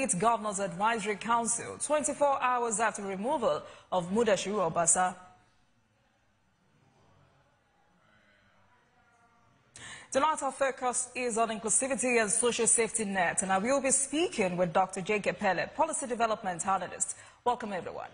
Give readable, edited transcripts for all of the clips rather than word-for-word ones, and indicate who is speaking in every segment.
Speaker 1: State Governors Advisory Council 24 hours after removal of Mudashiru Obasa. Tonight our focus is on inclusivity and social safety net, and I will be speaking with Dr. Epele, Policy Development Analyst. Welcome everyone.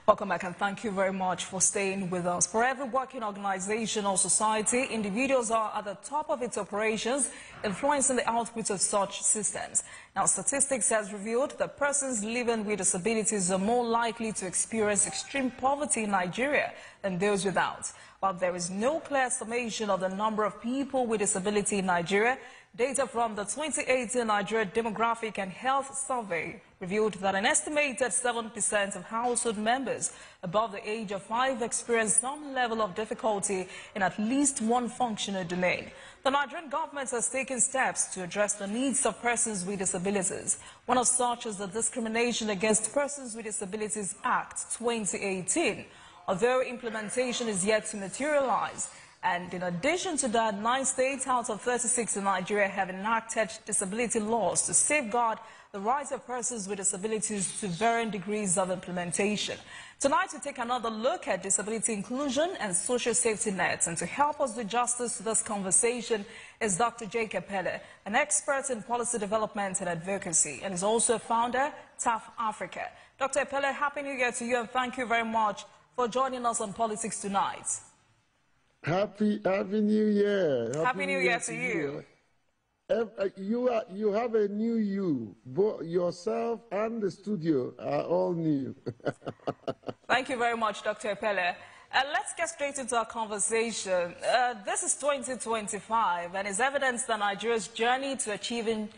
Speaker 1: Welcome back and thank you very much for staying with us. For every working organization or society, individuals are at the top of its operations, influencing the output of such systems. Now, statistics has revealed that persons living with disabilities are more likely to experience extreme poverty in Nigeria than those without. While there is no clear estimation of the number of people with disability in Nigeria, data from the 2018 Nigeria Demographic and Health Survey revealed that an estimated 7% of household members above the age of 5 experience some level of difficulty in at least one functional domain. The Nigerian government has taken steps to address the needs of persons with disabilities. One of such is the Discrimination Against Persons with Disabilities Act 2018, although implementation is yet to materialize. And in addition to that, 9 states out of 36 in Nigeria have enacted disability laws to safeguard the rights of persons with disabilities to varying degrees of implementation. Tonight, we take another look at disability inclusion and social safety nets. And to help us do justice to this conversation is Dr. Epele, an expert in policy development and advocacy, and is also a founder, TAF Africa. Dr. Epele, Happy New Year to you, and thank you very much for joining us on Politics Tonight.
Speaker 2: Happy New Year.
Speaker 1: Happy New Year to you.
Speaker 2: You have a new you. Both yourself and the studio are all new.
Speaker 1: Thank you very much, Dr. Epele. Let's get straight into our conversation. This is 2025, and it's evidence that Nigeria's journey to achieving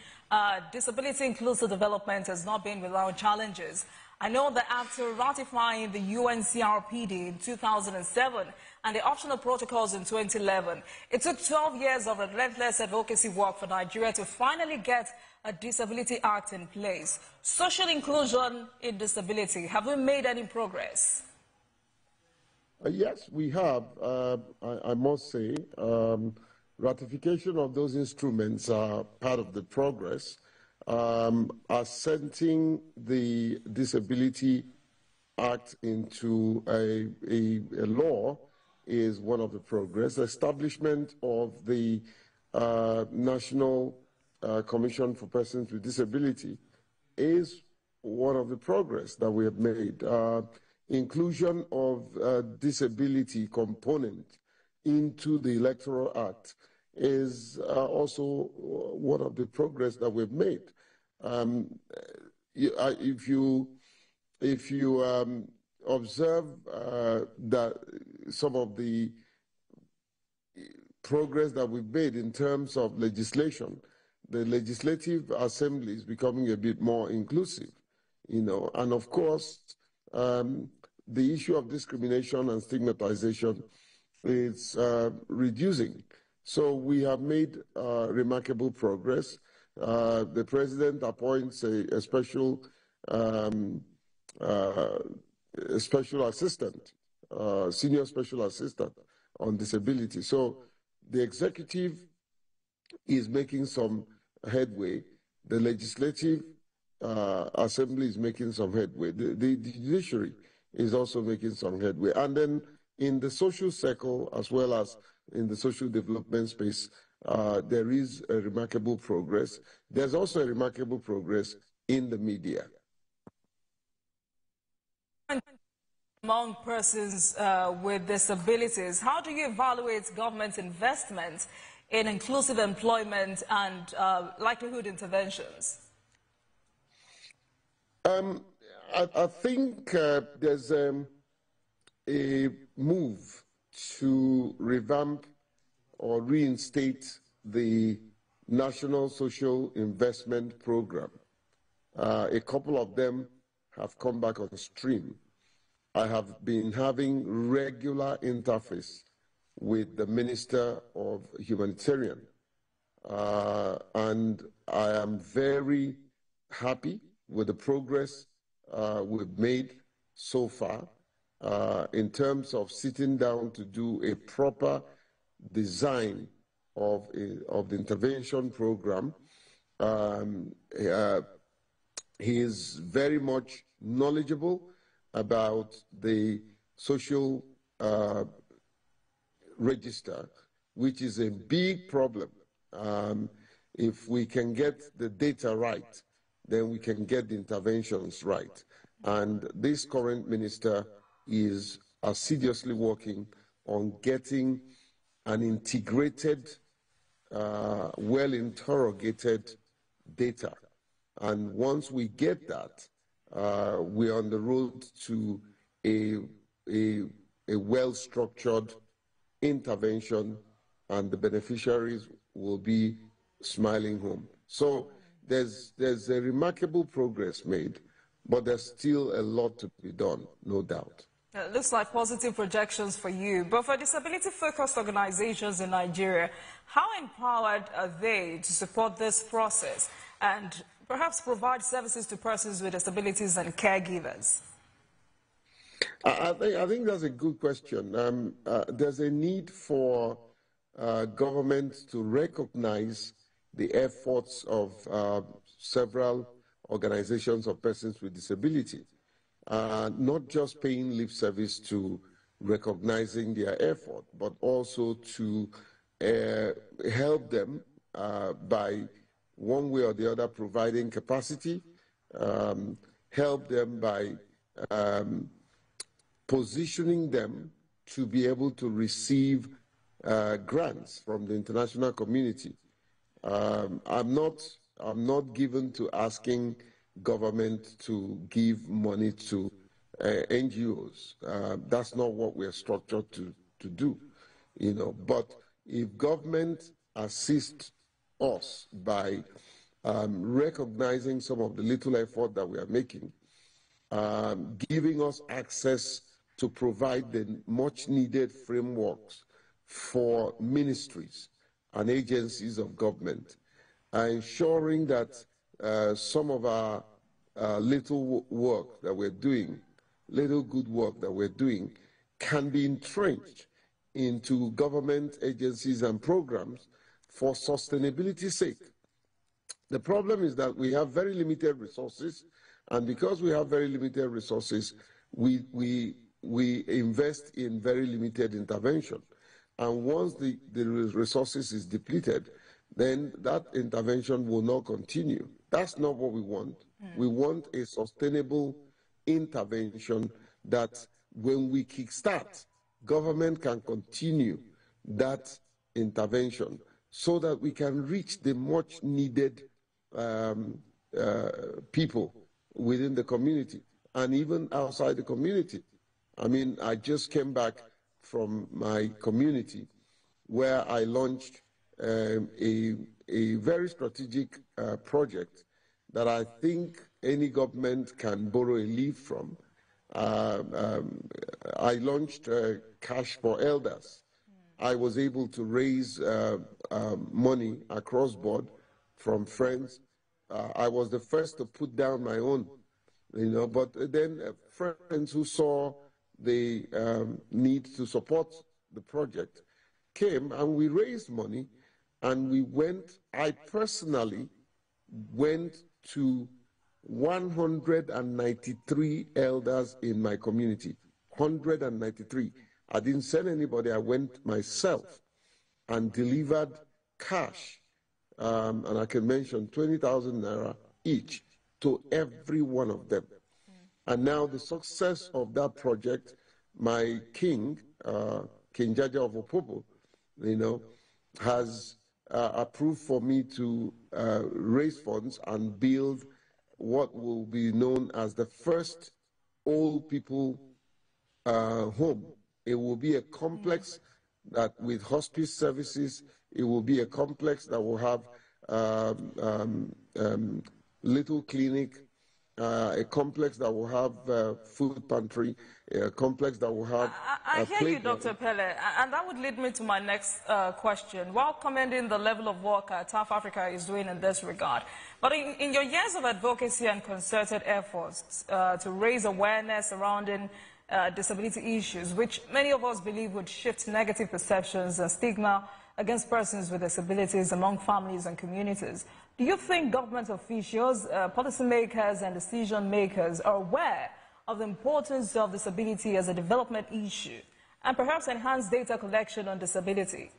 Speaker 1: disability-inclusive development has not been without challenges. I know that after ratifying the UNCRPD in 2007 and the optional protocols in 2011, it took 12 years of relentless advocacy work for Nigeria to finally get a Disability Act in place. Social inclusion in disability, have we made any progress?
Speaker 2: Yes, we have. I must say, ratification of those instruments are part of the progress. Assenting the Disability Act into a law is one of the progress. Establishment of the National Commission for Persons with Disability is one of the progress that we have made. Inclusion of disability component into the Electoral Act is also one of the progress that we've made. If you observe that some of the progress that we've made in terms of legislation, the Legislative Assembly is becoming a bit more inclusive, and of course, the issue of discrimination and stigmatization is reducing. So we have made remarkable progress. The president appoints a special assistant, senior special assistant on disability. So the executive is making some headway. The legislative assembly is making some headway. The judiciary is also making some headway. And then in the social circle, as well as in the social development space, there is a remarkable progress. There's also a remarkable progress in the media.
Speaker 1: Among persons with disabilities, how do you evaluate government investment in inclusive employment and likelihood interventions?
Speaker 2: I think there's a move to revamp or reinstate the National Social Investment Program. A couple of them have come back on stream. I have been having regular interface with the Minister of Humanitarian, and I am very happy with the progress we've made so far in terms of sitting down to do a proper design of the intervention program. He is very much knowledgeable about the social register, which is a big problem. If we can get the data right, then we can get the interventions right. And this current minister is assiduously working on getting an integrated, well-interrogated data. And once we get that, we're on the road to a well-structured intervention, and the beneficiaries will be smiling home. So there's a remarkable progress made, but there's still a lot to be done, no doubt.
Speaker 1: It looks like positive projections for you. But for disability-focused organizations in Nigeria, how empowered are they to support this process and perhaps provide services to persons with disabilities and caregivers?
Speaker 2: I think that's a good question. There's a need for government to recognize the efforts of several organizations of persons with disability, not just paying lip service to recognizing their effort, but also to help them by one way or the other providing capacity, help them by positioning them to be able to receive grants from the international community. I'm not given to asking government to give money to NGOs. That's not what we're structured to do, you know. But if government assists us by recognizing some of the little effort that we are making, giving us access to provide the much needed frameworks for ministries and agencies of government, ensuring that some of our little work that we're doing, little good work that we're doing, can be entrenched into government agencies and programs for sustainability's sake. The problem is that we have very limited resources, and because we have very limited resources, we invest in very limited intervention. And once the resources is depleted, then that intervention will not continue. That's not what we want. We want a sustainable intervention that when we kickstart, government can continue that intervention so that we can reach the much needed people within the community and even outside the community. I mean, I just came back from my community where I launched a very strategic project that I think any government can borrow a leaf from. I launched Cash for Elders. I was able to raise money across board from friends. I was the first to put down my own, you know, but then friends who saw the need to support the project came and we raised money, and we went, I personally went to 193 elders in my community, 193. I didn't send anybody, I went myself and delivered cash, and I can mention 20,000 naira each to every one of them. And now the success of that project, my king, King Jaja of Opobo, you know, has approved for me to raise funds and build what will be known as the first old people home. It will be a complex that with hospice services, it will be a complex that will have little clinic, a complex that will have food pantry, a complex that will have
Speaker 1: I hear you, Dr. Epele, and that would lead me to my next question. While commending the level of work South Africa is doing in this regard, but in your years of advocacy and concerted efforts to raise awareness surrounding disability issues, which many of us believe would shift negative perceptions and stigma against persons with disabilities among families and communities. Do you think government officials, policymakers and decision makers are aware of the importance of disability as a development issue and perhaps enhance data collection on disability?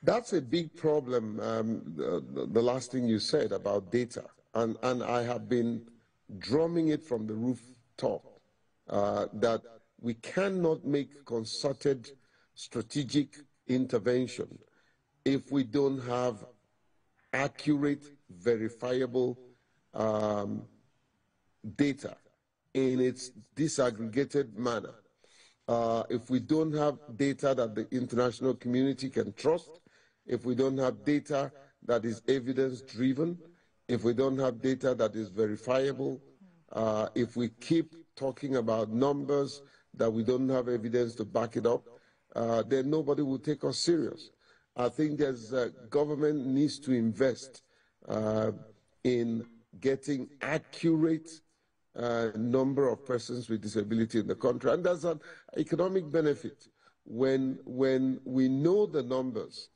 Speaker 2: That's a big problem, the last thing you said about data. And I have been drumming it from the rooftop that we cannot make concerted strategic intervention if we don't have accurate, verifiable data in its disaggregated manner. If we don't have data that the international community can trust, if we don't have data that is evidence-driven, if we don't have data that is verifiable, if we keep talking about numbers that we don't have evidence to back it up, then nobody will take us serious. I think government needs to invest in getting accurate number of persons with disability in the country. And there's an economic benefit. When we know the numbers,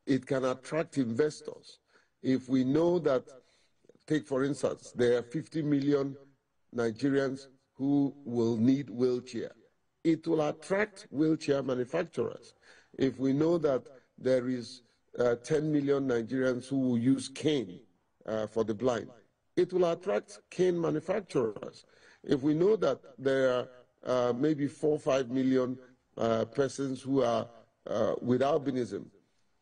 Speaker 2: it can attract investors. If we know that, take for instance, there are 50 million Nigerians who will need wheelchair, it will attract wheelchair manufacturers. If we know that there is 10 million Nigerians who will use cane for the blind, it will attract cane manufacturers. If we know that there are maybe 4 or 5 million persons who are with albinism,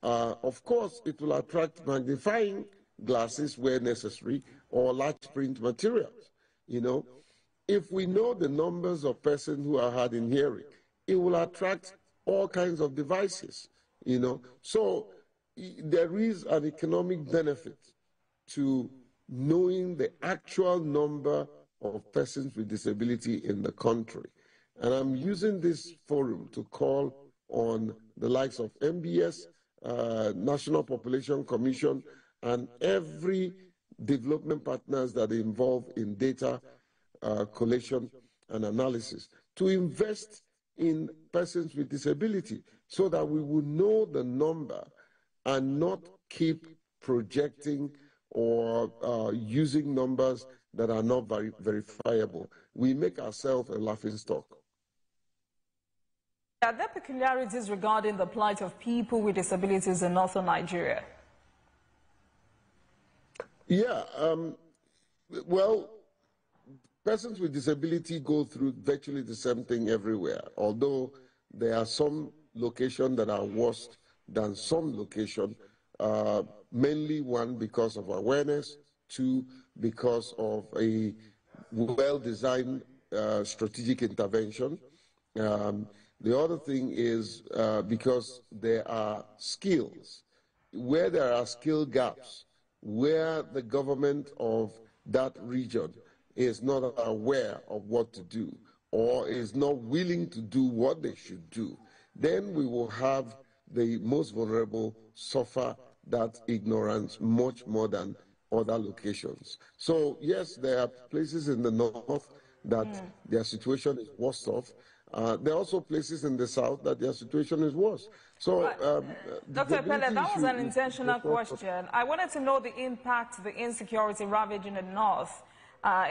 Speaker 2: of course it will attract magnifying glasses where necessary or large print materials. You know, if we know the numbers of persons who are hard in hearing, it will attract all kinds of devices. You know, so there is an economic benefit to knowing the actual number of persons with disability in the country. And I'm using this forum to call on the likes of MBS, National Population Commission, and every development partners that are involved in data collection and analysis to invest in persons with disability so that we will know the number and not keep projecting or using numbers that are not verifiable. We make ourselves a laughingstock.
Speaker 1: Are there peculiarities regarding the plight of people with disabilities in northern Nigeria?
Speaker 2: Yeah, well, persons with disability go through virtually the same thing everywhere, although there are some locations that are worse than some locations, mainly one, because of awareness, two, because of a well-designed strategic intervention. The other thing is because there are skills. Where there are skill gaps, where the government of that region is not aware of what to do or is not willing to do what they should do, then we will have the most vulnerable suffer that ignorance much more than other locations. So yes, there are places in the north that their situation is worse off. There are also places in the south that their situation is worse. So,
Speaker 1: Dr. Epele, that was an intentional question. I wanted to know the impact the insecurity ravaging the north,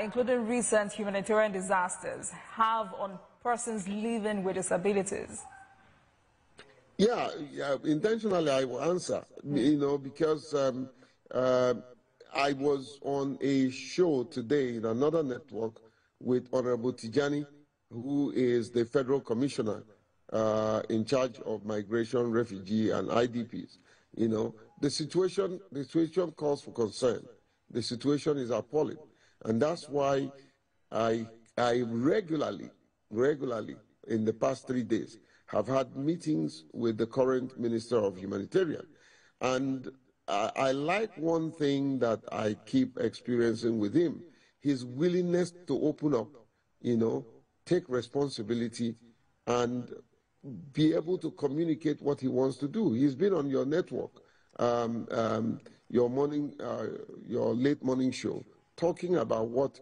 Speaker 1: including recent humanitarian disasters, have on persons living with disabilities.
Speaker 2: Yeah, intentionally I will answer, you know, because I was on a show today in another network with Honorable Tijani, who is the federal commissioner in charge of migration, refugee, and IDPs. You know, the situation calls for concern. The situation is appalling, and that's why I regularly in the past 3 days have had meetings with the current Minister of Humanitarian, and I like one thing that I keep experiencing with him: his willingness to open up, you know, take responsibility, and be able to communicate what he wants to do. He's been on your network, your late morning show, talking about what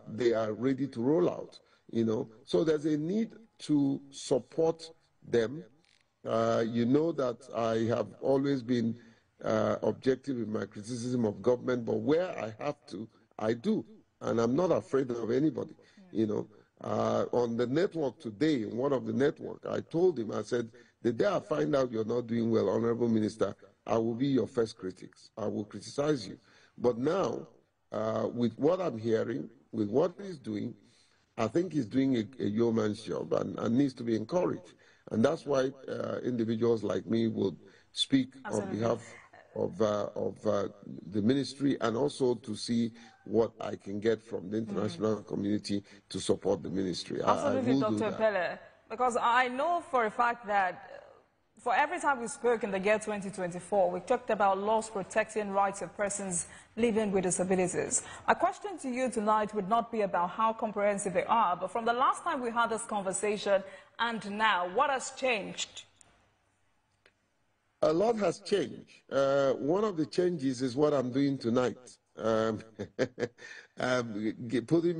Speaker 2: they are ready to roll out. You know, so there's a need to support them You know that I have always been objective in my criticism of government, but where I have to, I do. And I'm not afraid of anybody, you know. On the network today, in one of the network, I told him, I said, the day I find out you're not doing well, Honorable Minister, I will be your first critics. I will criticize you. But now, with what I'm hearing, with what he's doing, I think he's doing a yeoman's job and needs to be encouraged. And that's why individuals like me would speak
Speaker 1: Absolutely.
Speaker 2: on behalf of the ministry, and also to see what I can get from the international community to support the ministry. I
Speaker 1: Absolutely,
Speaker 2: will do
Speaker 1: Dr.
Speaker 2: that.
Speaker 1: Epele, because I know for a fact that for every time we spoke in the year 2024, we talked about laws protecting rights of persons living with disabilities. My question to you tonight would not be about how comprehensive they are, but from the last time we had this conversation and now, what has changed?
Speaker 2: A lot has changed. One of the changes is what I'm doing tonight. Putting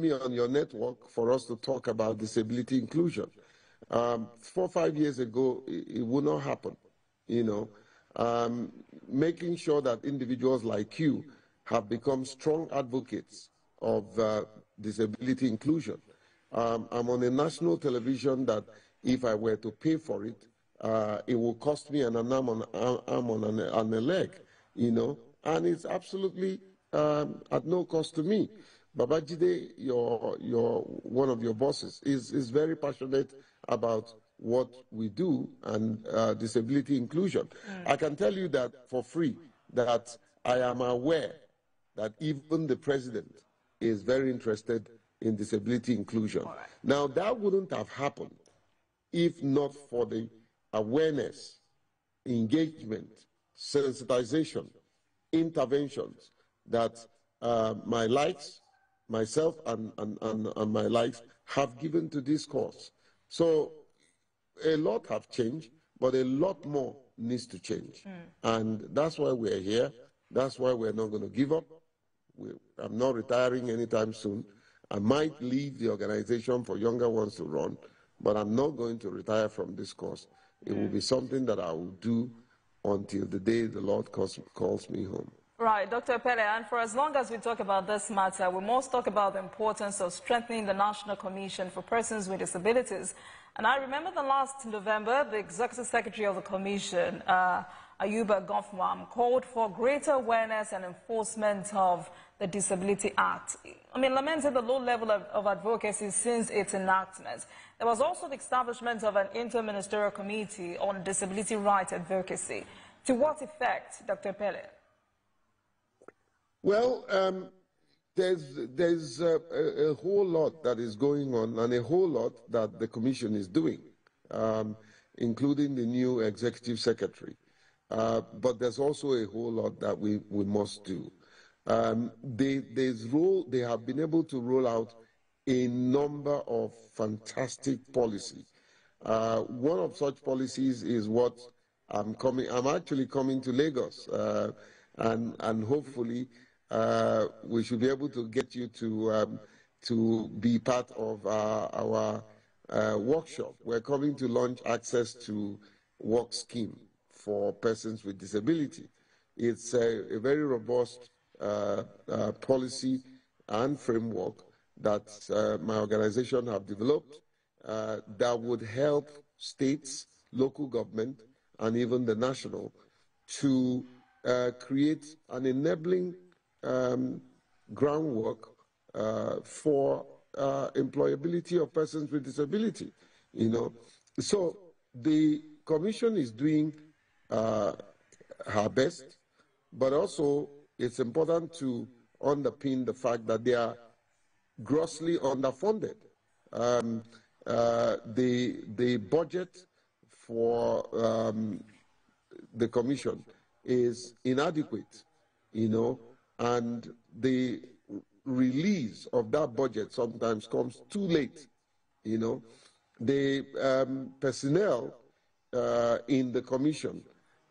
Speaker 2: me on your network for us to talk about disability inclusion. 4 or 5 years ago, it would not happen, you know. Making sure that individuals like you have become strong advocates of disability inclusion. I'm on a national television that if I were to pay for it, it will cost me an arm and a leg, you know, and it's absolutely at no cost to me. Babajide, one of your bosses, is very passionate about what we do and disability inclusion. I can tell you that for free, that I am aware that even the president is very interested in disability inclusion.
Speaker 1: Right.
Speaker 2: Now, that wouldn't have happened if not for the awareness, engagement, sensitization, interventions that my likes, myself and my likes have given to this cause. So a lot have changed, but a lot more needs to change. And that's why we're here. That's why we're not going to give up. I'm not retiring anytime soon. I might leave the organization for younger ones to run, but I'm not going to retire from this cause. It will be something that I will do until the day the Lord calls me home.
Speaker 1: Right, Dr. Epele, and for as long as we talk about this matter, we must talk about the importance of strengthening the National Commission for Persons with Disabilities. And I remember the last November, the Executive Secretary of the Commission, Ayuba Gofwam, called for greater awareness and enforcement of the Disability Act. I mean, lamented the low level of advocacy since its enactment. There was also the establishment of an inter-ministerial committee on disability rights advocacy. To what effect, Dr. Epele?
Speaker 2: Well, there's a whole lot that is going on and a whole lot that the Commission is doing, including the new Executive Secretary. But there's also a whole lot that we must do. They have been able to roll out a number of fantastic policies. One of such policies is what I'm actually coming to Lagos, and hopefully we should be able to get you to be part of our workshop. We're coming to launch access to work scheme for persons with disability. It's a very robust policy and framework that my organization have developed that would help states, local government, and even the national to create an enabling groundwork for employability of persons with disability. You know, so the Commission is doing her best, but also it's important to underpin the fact that they are grossly underfunded. The budget for the Commission is inadequate, you know, and the release of that budget sometimes comes too late, you know. The personnel in the Commission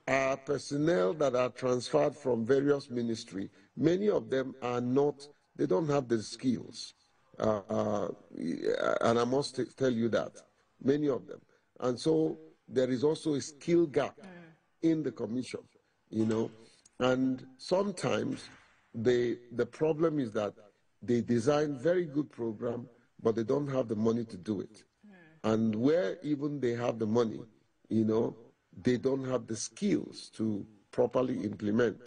Speaker 2: are personnel that are transferred from various ministries. Many of them are not, they don't have the skills. And I must tell you that, many of them. And so there is also a skill gap in the commission, you know, and sometimes the problem is that they design very good program, but they don't have the money to do it. And where even they have the money, you know, they don't have the skills to properly implement.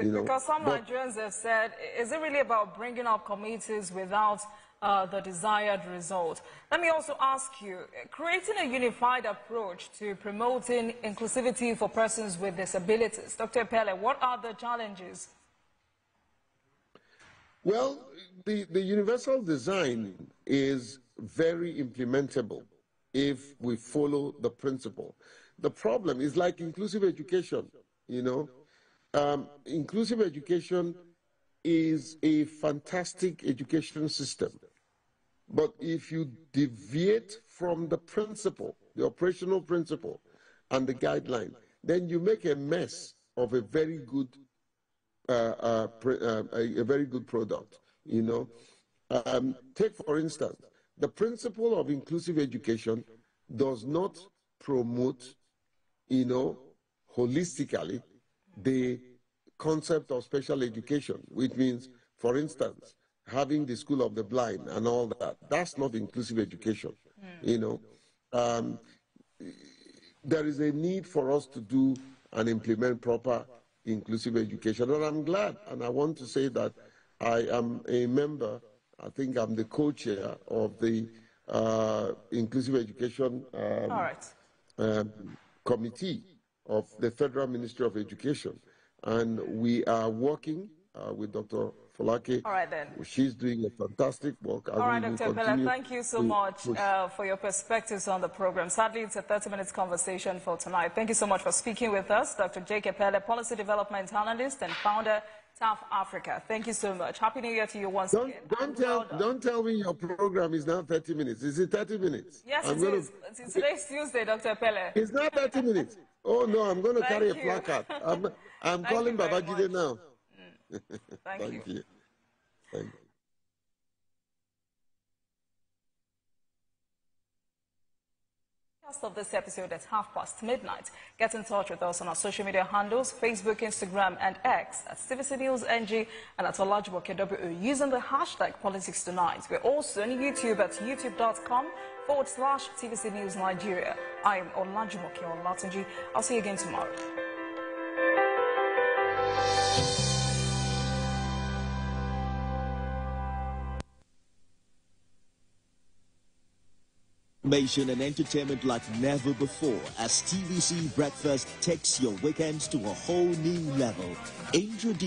Speaker 2: You know,
Speaker 1: because some Nigerians have said, is it really about bringing up committees without the desired result? Let me also ask you, creating a unified approach to promoting inclusivity for persons with disabilities. Dr. Epele, what are the challenges?
Speaker 2: Well, the universal design is very implementable if we follow the principle. The problem is like inclusive education, you know. Inclusive education is a fantastic education system. But if you deviate from the principle, the operational principle, and the guideline, then you make a mess of a very good, a very good product. You know, take for instance, the principle of inclusive education does not promote, you know, holistically the concept of special education, which means, for instance, having the school of the blind and all that. That's not inclusive education, you know. There is a need for us to do and implement proper inclusive education. And I'm glad, and I want to say that I am a member, I think I'm the co-chair of the Inclusive Education Committee of the Federal Ministry of Education. And we are working with Dr. Folake.
Speaker 1: All right, then.
Speaker 2: She's doing a fantastic work.
Speaker 1: All right, Dr. Epele, thank you so much for your perspectives on the program. Sadly, it's a 30-minute conversation for tonight. Thank you so much for speaking with us, Dr. Epele, Policy Development Analyst and Founder, South Africa. Thank you so much. Happy New Year to you once again.
Speaker 2: Don't tell me your program is now 30 minutes. Is it 30 minutes?
Speaker 1: Yes, it is. Today's Tuesday, Dr. Epele.
Speaker 2: It's not 30 minutes. Oh, no, I'm going to carry a placard. I'm calling Babajide now.
Speaker 1: Thank you.
Speaker 2: Thank you.
Speaker 1: Of this episode at midnight. Get in touch with us on our social media handles, Facebook, Instagram, and X at TVC News NG and at Olajumo KW using the hashtag Politics Tonight. We're also on YouTube at youtube.com/TVC News Nigeria. I am Olajumo KW. I'll see you again tomorrow.
Speaker 3: Information and entertainment like never before as TVC Breakfast takes your weekends to a whole new level. Introduce